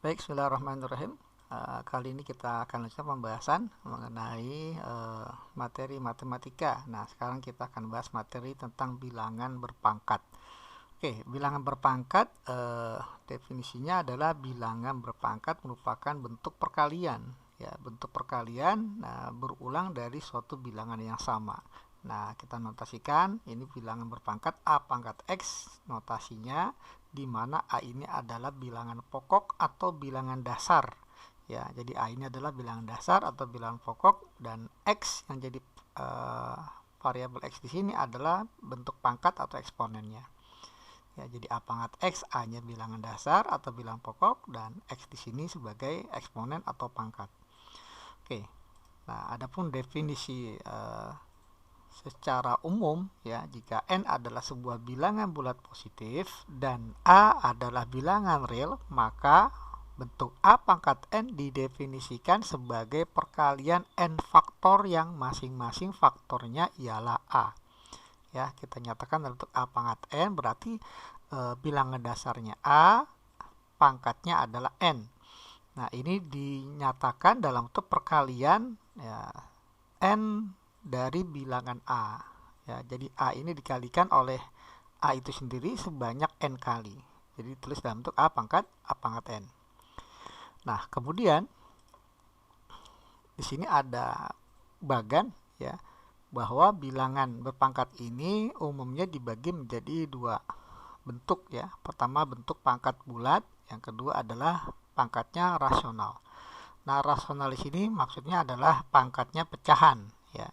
Baik, bismillahirrahmanirrahim. Kali ini kita akan lanjutkan pembahasan mengenai materi matematika. Nah, sekarang kita akan bahas materi tentang bilangan berpangkat. Oke, bilangan berpangkat definisinya adalah bilangan berpangkat merupakan bentuk perkalian. Ya, bentuk perkalian berulang dari suatu bilangan yang sama. Nah, kita notasikan ini bilangan berpangkat A pangkat X, notasinya di mana A ini adalah bilangan pokok atau bilangan dasar. Ya, jadi A ini adalah bilangan dasar atau bilangan pokok dan X yang jadi variabel X di sini adalah bentuk pangkat atau eksponennya. Ya, jadi A pangkat X, A-nya bilangan dasar atau bilangan pokok dan X di sini sebagai eksponen atau pangkat. Oke. Nah, adapun definisi secara umum ya, jika n adalah sebuah bilangan bulat positif dan a adalah bilangan real, maka bentuk a pangkat n didefinisikan sebagai perkalian n faktor yang masing-masing faktornya ialah a. Ya, kita nyatakan dalam bentuk a pangkat n berarti bilangan dasarnya a, pangkatnya adalah n. Nah, ini dinyatakan dalam bentuk perkalian ya, n dari bilangan A. Ya, jadi A ini dikalikan oleh A itu sendiri sebanyak N kali. Jadi tulis dalam bentuk A pangkat N. Nah, kemudian di sini ada bagan ya, bahwa bilangan berpangkat ini umumnya dibagi menjadi dua bentuk ya. Pertama bentuk pangkat bulat, yang kedua adalah pangkatnya rasional. Nah, rasional di sini maksudnya adalah pangkatnya pecahan ya.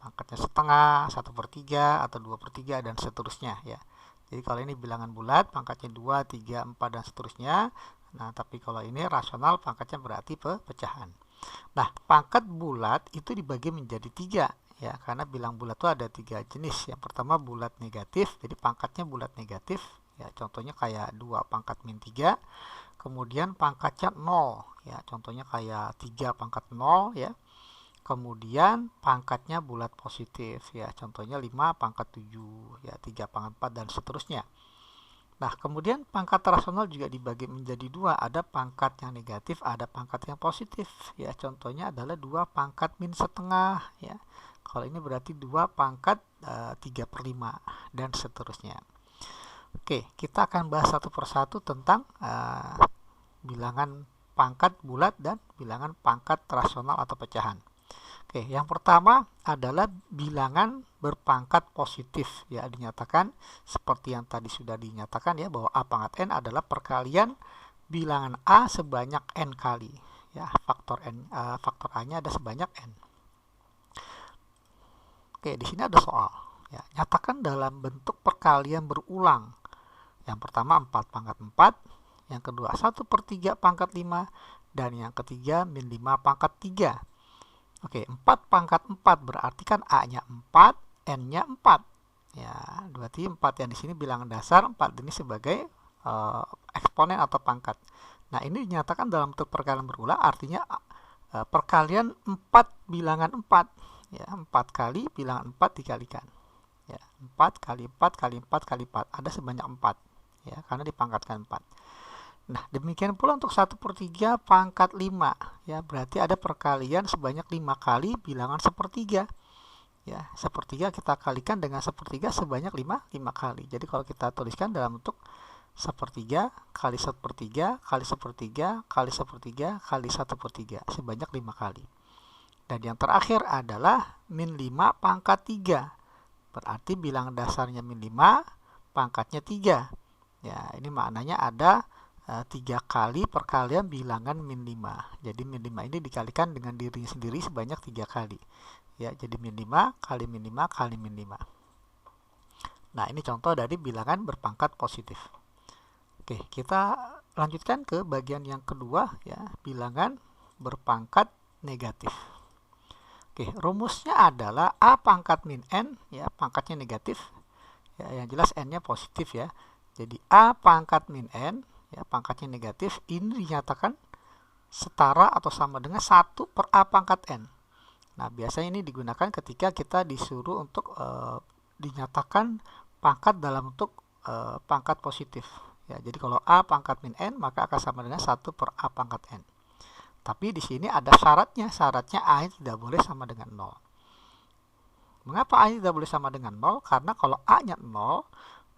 Pangkatnya setengah, 1/3 atau 2/3 dan seterusnya ya. Jadi kalau ini bilangan bulat pangkatnya 2, 3, 4 dan seterusnya. Nah, tapi kalau ini rasional pangkatnya berarti pecahan. Nah, pangkat bulat itu dibagi menjadi 3 ya, karena bilang bulat itu ada 3 jenis. Yang pertama bulat negatif, jadi pangkatnya bulat negatif ya, contohnya kayak 2 pangkat min 3. Kemudian pangkatnya 0 ya, contohnya kayak 3 pangkat 0 ya. Kemudian pangkatnya bulat positif ya, contohnya 5 pangkat 7 ya, 3 pangkat 4 dan seterusnya. Nah, kemudian pangkat rasional juga dibagi menjadi dua, ada pangkat yang negatif, ada pangkat yang positif ya, contohnya adalah 2 pangkat min setengah ya. Kalau ini berarti 2 pangkat 3/5 dan seterusnya. Oke, kita akan bahas satu persatu tentang bilangan pangkat bulat dan bilangan pangkat rasional atau pecahan. Oke, yang pertama adalah bilangan berpangkat positif ya, dinyatakan seperti yang tadi sudah dinyatakan ya, bahwa a pangkat n adalah perkalian bilangan a sebanyak n kali ya, faktor a-nya ada sebanyak n. Oke, di sini ada soal ya, nyatakan dalam bentuk perkalian berulang. Yang pertama 4 pangkat 4, yang kedua 1/3 pangkat 5, dan yang ketiga min 5 pangkat 3. Oke, 4 pangkat 4 berarti kan A-nya 4, N-nya 4. Ya, berarti 4 yang di sini bilangan dasar, 4 ini sebagai eksponen atau pangkat. Nah, ini dinyatakan dalam bentuk perkalian berulang, artinya perkalian 4 bilangan 4. Ya, 4 kali bilangan 4 dikalikan. Ya, 4 kali 4 kali 4 kali 4, ada sebanyak 4. Ya, karena dipangkatkan 4. Nah, demikian pula untuk 1/3 pangkat 5 ya, berarti ada perkalian sebanyak 5 kali bilangan 1/3 ya. 1/3 kita kalikan dengan 1/3 sebanyak 5 kali. Jadi kalau kita tuliskan dalam bentuk 1/3 kali 1/3 kali 1/3 kali 1/3 kali 1/3 sebanyak 5 kali. Dan yang terakhir adalah min 5 pangkat 3. Berarti bilangan dasarnya min 5, pangkatnya 3. Ya, ini maknanya ada 3 kali perkalian bilangan min 5. Jadi min 5 ini dikalikan dengan dirinya sendiri sebanyak 3 kali. Ya, jadi min 5 kali min 5 kali min 5. Nah, ini contoh dari bilangan berpangkat positif. Oke, kita lanjutkan ke bagian yang kedua ya, bilangan berpangkat negatif. Oke, rumusnya adalah a pangkat min n ya, pangkatnya negatif. Ya, yang jelas n-nya positif ya. Jadi a pangkat min n ya, pangkatnya negatif, ini dinyatakan setara atau sama dengan 1 per a pangkat n. Nah, biasanya ini digunakan ketika kita disuruh untuk dinyatakan pangkat dalam bentuk pangkat positif Ya, jadi kalau A pangkat min N maka akan sama dengan 1 per A pangkat N. Tapi di sini ada syaratnya. Syaratnya A tidak boleh sama dengan 0. Mengapa A tidak boleh sama dengan 0? Karena kalau A-nya 0,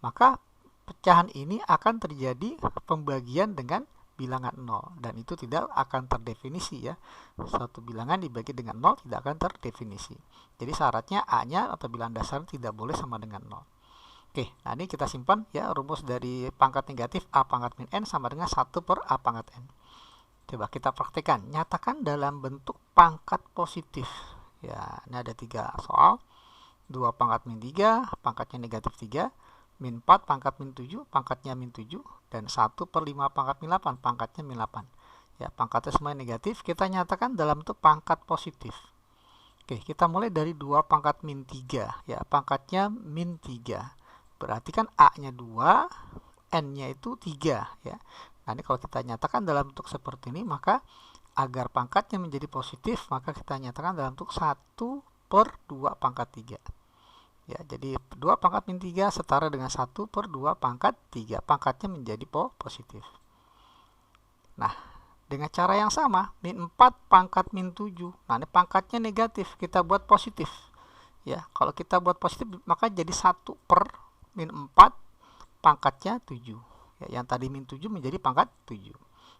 maka pecahan ini akan terjadi pembagian dengan bilangan 0. Dan itu tidak akan terdefinisi ya. Suatu bilangan dibagi dengan 0 tidak akan terdefinisi. Jadi syaratnya A-nya atau bilangan dasar tidak boleh sama dengan 0. Oke, nah ini kita simpan ya rumus dari pangkat negatif A pangkat min N sama dengan 1 per A pangkat N. Coba kita praktekkan. Nyatakan dalam bentuk pangkat positif. Ya, ini ada 3 soal. 2 pangkat min 3, pangkatnya negatif 3. Min 4, pangkat min 7, pangkatnya min 7. Dan 1 per 5 pangkat min 8, pangkatnya min 8. Ya, pangkatnya semua negatif. Kita nyatakan dalam bentuk pangkat positif. Oke, kita mulai dari 2 pangkat min 3. Ya, pangkatnya min 3. Berarti kan A-nya 2, N-nya itu 3. Ya. Nah, ini kalau kita nyatakan dalam bentuk seperti ini, maka agar pangkatnya menjadi positif, maka kita nyatakan dalam bentuk 1 per 2 pangkat 3. Ya, jadi 2 pangkat min 3 setara dengan 1 per 2 pangkat 3. Pangkatnya menjadi positif. Nah, dengan cara yang sama, min 4 pangkat min 7. Nah, ini pangkatnya negatif, kita buat positif. Ya, kalau kita buat positif, maka jadi 1 per min 4 pangkatnya 7. Ya, yang tadi min 7 menjadi pangkat 7.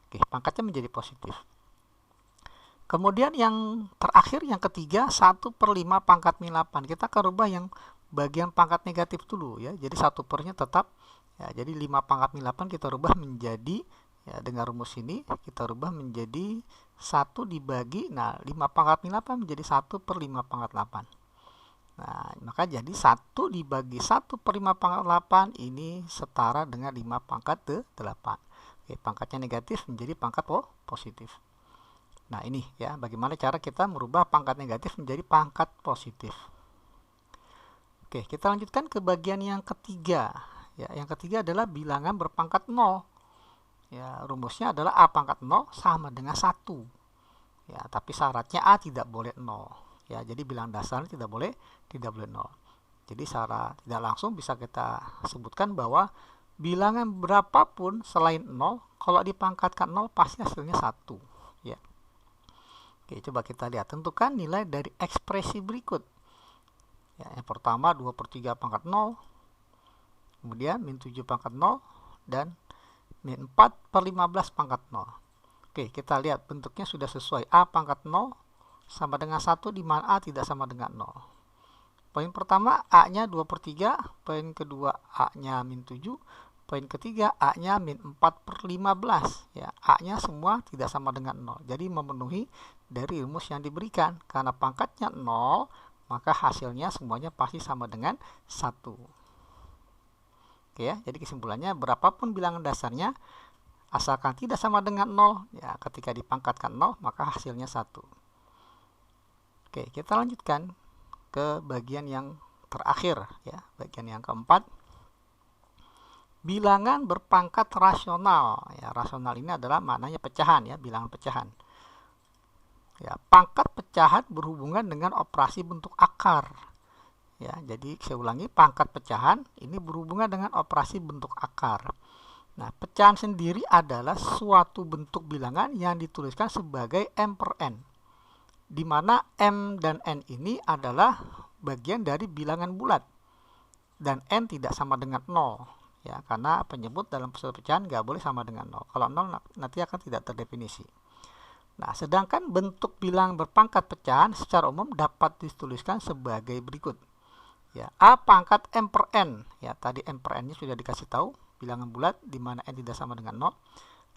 Oke, pangkatnya menjadi positif. Kemudian yang terakhir, yang ketiga, 1 per 5 pangkat min 8. Kita akan rubah yang bagian pangkat negatif dulu ya. Jadi 1 pernya tetap ya, jadi 5 pangkat min 8 kita rubah menjadi ya, dengan rumus ini kita rubah menjadi 1 dibagi, nah 5 pangkat min 8 menjadi 1 per 5 pangkat 8. Nah, maka jadi 1 dibagi 1 per 5 pangkat 8 ini setara dengan 5 pangkat 8. Oke, pangkatnya negatif menjadi pangkat positif. Nah, ini ya, bagaimana cara kita merubah pangkat negatif menjadi pangkat positif. Oke, kita lanjutkan ke bagian yang ketiga. Ya, yang ketiga adalah bilangan berpangkat 0. Ya, rumusnya adalah A pangkat 0 sama dengan 1. Ya, tapi syaratnya A tidak boleh 0. Ya, jadi bilangan dasarnya tidak boleh 0. Jadi secara tidak langsung bisa kita sebutkan bahwa bilangan berapapun selain 0, kalau dipangkatkan 0 pasti hasilnya 1. Ya. Oke, coba kita lihat. Tentukan nilai dari ekspresi berikut. Ya, yang pertama 2 per 3 pangkat 0, kemudian min 7 pangkat 0, dan min 4 per 15 pangkat 0. Oke, kita lihat bentuknya sudah sesuai. A pangkat 0 sama dengan 1 di mana A tidak sama dengan 0. Poin pertama A-nya 2 per 3, poin kedua A-nya min 7, poin ketiga A-nya min 4 per 15. Ya, A-nya semua tidak sama dengan 0. Jadi memenuhi dari rumus yang diberikan. Karena pangkatnya 0, maka hasilnya semuanya pasti sama dengan 1. Oke ya, jadi kesimpulannya berapapun bilangan dasarnya, asalkan tidak sama dengan 0, ya ketika dipangkatkan 0, maka hasilnya 1. Oke, kita lanjutkan ke bagian yang terakhir ya, bagian yang keempat. Bilangan berpangkat rasional. Ya, rasional ini adalah maknanya pecahan ya, bilangan pecahan. Ya, pangkat pecahan berhubungan dengan operasi bentuk akar. Ya, jadi saya ulangi, pangkat pecahan ini berhubungan dengan operasi bentuk akar. Nah, pecahan sendiri adalah suatu bentuk bilangan yang dituliskan sebagai M per N, di mana M dan N ini adalah bagian dari bilangan bulat dan N tidak sama dengan 0 ya, karena penyebut dalam suatu pecahan nggak boleh sama dengan 0. Kalau 0 nanti akan tidak terdefinisi. Nah, sedangkan bentuk bilangan berpangkat pecahan secara umum dapat dituliskan sebagai berikut ya, A pangkat M per N ya, tadi M per N nya sudah dikasih tahu bilangan bulat di mana N tidak sama dengan 0.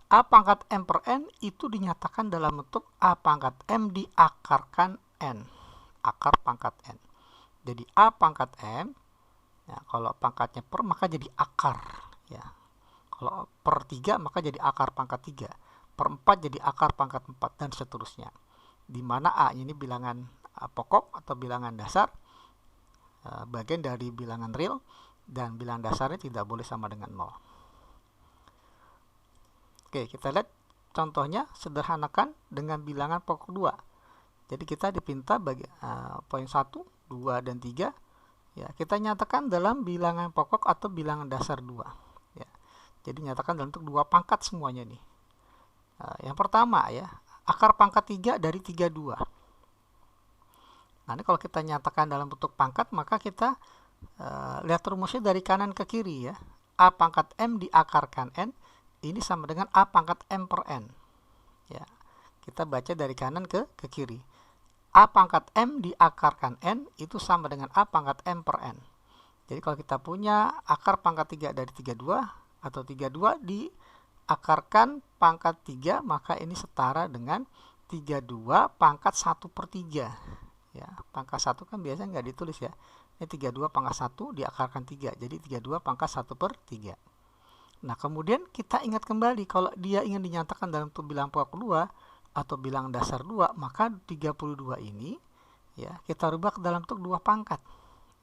A pangkat M per N itu dinyatakan dalam bentuk A pangkat M diakarkan N. Akar pangkat N. Jadi A pangkat M, ya, kalau pangkatnya per maka jadi akar. Ya. Kalau per 3 maka jadi akar pangkat 3. Per 4 jadi akar pangkat 4 dan seterusnya. Di mana A ini bilangan pokok atau bilangan dasar, bagian dari bilangan real, dan bilangan dasarnya tidak boleh sama dengan 0. Oke, kita lihat contohnya, sederhanakan dengan bilangan pokok 2. Jadi kita dipinta bagi poin 1, 2, dan 3. Ya, kita nyatakan dalam bilangan pokok atau bilangan dasar 2. Ya. Jadi nyatakan dalam bentuk 2 pangkat semuanya nih. Yang pertama ya, akar pangkat 3 dari 32. Nah, ini kalau kita nyatakan dalam bentuk pangkat, maka kita lihat rumusnya dari kanan ke kiri ya. A pangkat M diakarkan N, ini sama dengan A pangkat M per N. Ya, kita baca dari kanan ke kiri. A pangkat M diakarkan N, itu sama dengan A pangkat M per N. Jadi kalau kita punya akar pangkat 3 dari 32, atau 32 diakarkan pangkat 3, maka ini setara dengan 32 pangkat 1 per 3. Ya, pangkat 1 kan biasanya nggak ditulis ya. Ini 32 pangkat 1 diakarkan 3. Jadi 32 pangkat 1 per 3. Nah, kemudian kita ingat kembali kalau dia ingin dinyatakan dalam bentuk bilangan pokok 2 atau bilangan dasar 2, maka 32 ini ya kita rubah ke dalam bentuk 2 pangkat.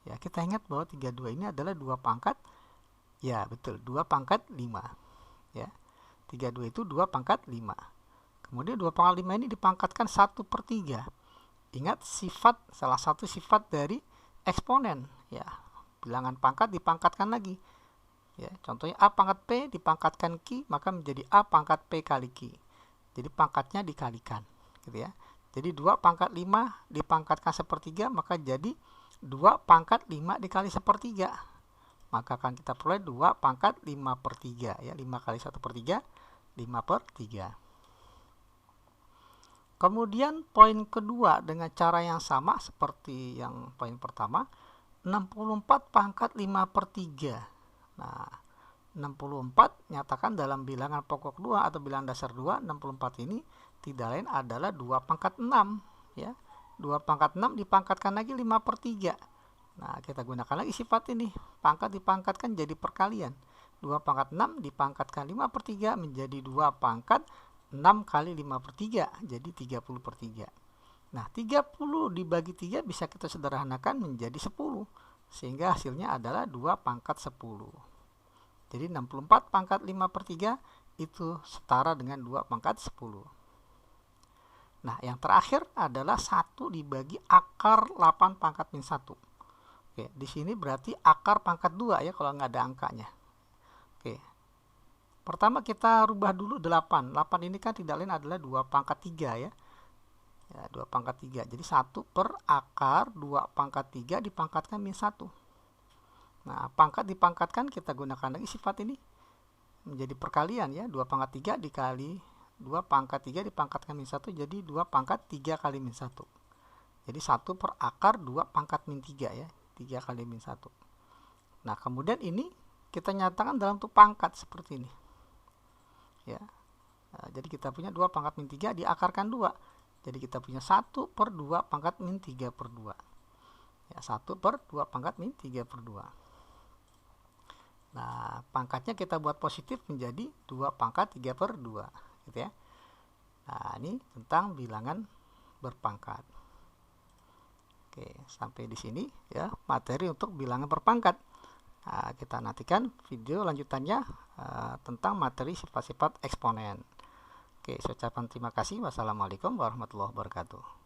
Ya, kita ingat bahwa 32 ini adalah 2 pangkat. Ya, betul, 2 pangkat 5. Ya. 32 itu 2 pangkat 5. Kemudian 2 pangkat 5 ini dipangkatkan 1 per 3. Ingat salah satu sifat dari eksponen ya, bilangan pangkat dipangkatkan lagi ya. Contohnya A pangkat P dipangkatkan Q, maka menjadi A pangkat P kali Q. Jadi pangkatnya dikalikan gitu ya. Jadi 2 pangkat 5 dipangkatkan sepertiga, maka jadi 2 pangkat 5 dikali sepertiga, maka akan kita peroleh 2 pangkat 5 per 3 ya. 5 kali 1 per 3, 5 per 3. Kemudian poin kedua dengan cara yang sama seperti yang poin pertama, 64 pangkat 5 per 3. Nah, 64 nyatakan dalam bilangan pokok 2 atau bilangan dasar 2, 64 ini tidak lain adalah 2 pangkat 6 ya. 2 pangkat 6 dipangkatkan lagi 5 per 3. Nah, kita gunakan lagi sifat ini, pangkat dipangkatkan jadi perkalian. 2 pangkat 6 dipangkatkan 5 per 3 menjadi 2 pangkat 6 kali 5 per 3, jadi 30 per 3. Nah, 30 dibagi 3 bisa kita sederhanakan menjadi 10, sehingga hasilnya adalah 2 pangkat 10. Jadi 64 pangkat 5 per 3 itu setara dengan 2 pangkat 10. Nah, yang terakhir adalah 1 dibagi akar 8 pangkat min 1. Oke, di sini berarti akar pangkat 2 ya kalau nggak ada angkanya. Oke. Pertama kita rubah dulu 8. 8 ini kan tidak lain adalah 2 pangkat 3 ya. Ya, 2 pangkat 3. Jadi 1 per akar 2 pangkat 3 dipangkatkan min 1. Nah, pangkat dipangkatkan kita gunakan lagi sifat ini menjadi perkalian ya. 2 pangkat 3 dikali 2 pangkat 3 dipangkatkan min 1, jadi 2 pangkat 3 kali min 1. Jadi 1 per akar 2 pangkat min 3 ya. 3 kali min 1. Nah, kemudian ini kita nyatakan dalam bentuk pangkat seperti ini. Ya. Nah, jadi kita punya 2 pangkat min 3 diakarkan 2. Jadi kita punya 1 per 2 pangkat min 3 per 2. Ya, 1 per 2 pangkat min 3 per 2. Nah, pangkatnya kita buat positif menjadi 2 pangkat 3 per 2. Gitu ya. Nah, ini tentang bilangan berpangkat. Oke, sampai di sini ya materi untuk bilangan berpangkat. Nah, kita nantikan video lanjutannya tentang materi sifat-sifat eksponen. Oke, saya ucapkan terima kasih. Wassalamualaikum warahmatullahi wabarakatuh.